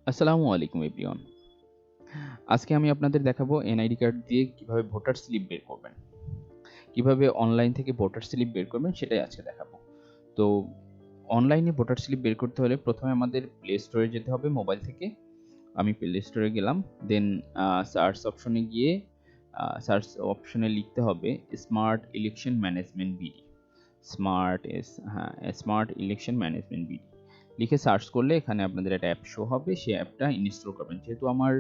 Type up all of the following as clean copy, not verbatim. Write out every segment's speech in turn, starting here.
আসসালামু আলাইকুম এভরিওয়ান। আজকে আমি আপনাদের দেখাবো এনআইডি কার্ড দিয়ে কিভাবে ভোটার স্লিপ বের করবেন। কিভাবে অনলাইন থেকে ভোটার স্লিপ বের করবেন সেটাই আজকে দেখাবো। তো অনলাইনে ভোটার স্লিপ বের করতে হলে প্রথমে আমাদের প্লে স্টোরে যেতে হবে মোবাইল থেকে। আমি প্লে স্টোরে গেলাম। দেন সার্চ অপশনে গিয়ে সার্চ অপশনে লিখতে হবে smart election management BD. Smart election management BD লিখে সার্চ করলে এখানে আপনাদের একটা অ্যাপ শো হবে, সেই অ্যাপটা ইনস্টল করবেন। যেহেতু আমার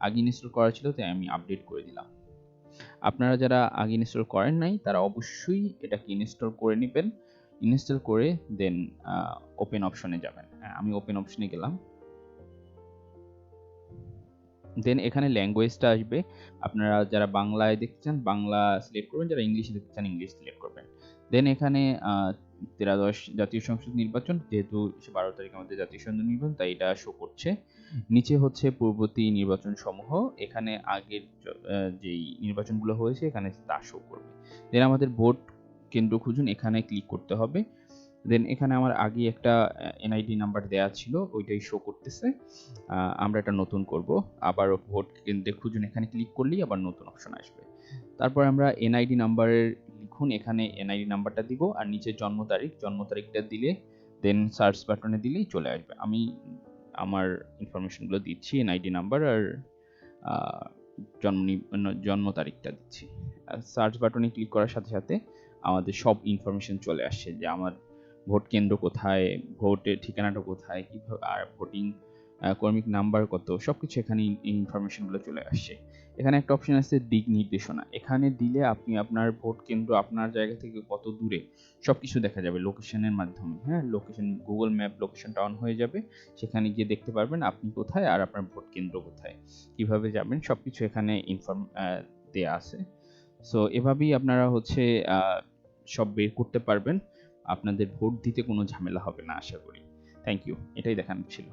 আগে ইনস্টল করা ছিল তাই আমি আপডেট করে দিলাম। আপনারা যারা আগে ইনস্টল করেন নাই তারা অবশ্যই এটাকে ইনস্টল করে নেবেন। ইনস্টল করে দেন ওপেন অপশনে যাবেন। আমি ওপেন অপশনে গেলাম। দেন এখানে ল্যাঙ্গুয়েজটা আসবে। আপনারা যারা বাংলায় দেখতে চান বাংলা সিলেক্ট করবেন, যারা ইংলিশে দেখতে চান ইংলিশ সিলেক্ট করবেন। দেন এখানে 13দশ জাতীয় সংসদ নির্বাচন, যেহেতু 12 তারিখ আমাদের জাতীয় সংসদ নির্বাচন তাই এটা শো করছে। নিচে হচ্ছে পূর্ববর্তী নির্বাচন সমূহ, এখানে আগের যেই নির্বাচনগুলো হয়েছে এখানে তা শো করবে। দেন আমাদের ভোট কেন্দ্র খুঁজুন, এখানে ক্লিক করতে হবে। দেন এখানে আমার আগে একটা এনআইডি নাম্বার দেওয়া ছিল, ওইটাই শো করতেছে। আমরা এটা নতুন করব। আবার ভোট কেন্দ্রে খুঁজুন, এখানে ক্লিক করলেই আবার নতুন অপশন আসবে। তারপর আমরা এনআইডি নাম্বারের লিখুন, এখানে এনআইডি নাম্বারটা দিব আর নিচে জন্ম তারিখটা দিলে দেন সার্চ বাটনে দিলেই চলে আসবে। আমি আমার ইনফরমেশনগুলো দিচ্ছি, এনআইডি নাম্বার আর জন্ম তারিখটা দিচ্ছি। সার্চ বাটনে ক্লিক করার সাথে সাথে আমাদের সব ইনফরমেশন চলে আসছে, যে আমার ভোট কেন্দ্র কোথায়, ভোটের ঠিকানাটা কোথায়, কিভাবে, আর ভোটিং কর্মীর নাম্বার কত, সবকিছু এখানে ইনফরমেশনগুলো চলে আসছে। এখানে একটা অপশন আছে দিক নির্দেশনা, এখানে দিলে আপনি আপনার ভোট কেন্দ্র আপনার জায়গা থেকে কত দূরে সবকিছু দেখা যাবে লোকেশনের মাধ্যমে। লোকেশন, গুগল ম্যাপ লোকেশনটা অন হয়ে যাবে, সেখানে গিয়ে দেখতে পারবেন আপনি কোথায় আর আপনার ভোট কেন্দ্র কোথায়, কিভাবে যাবেন সবকিছু এখানে দেয়া আছে। সো এভাবেই আপনারা হচ্ছে সব বের করতে পারবেন। আপনাদের ভোট দিতে কোনো ঝামেলা হবে না আশা করি। Thank you. এটাই দেখানোর ছিল।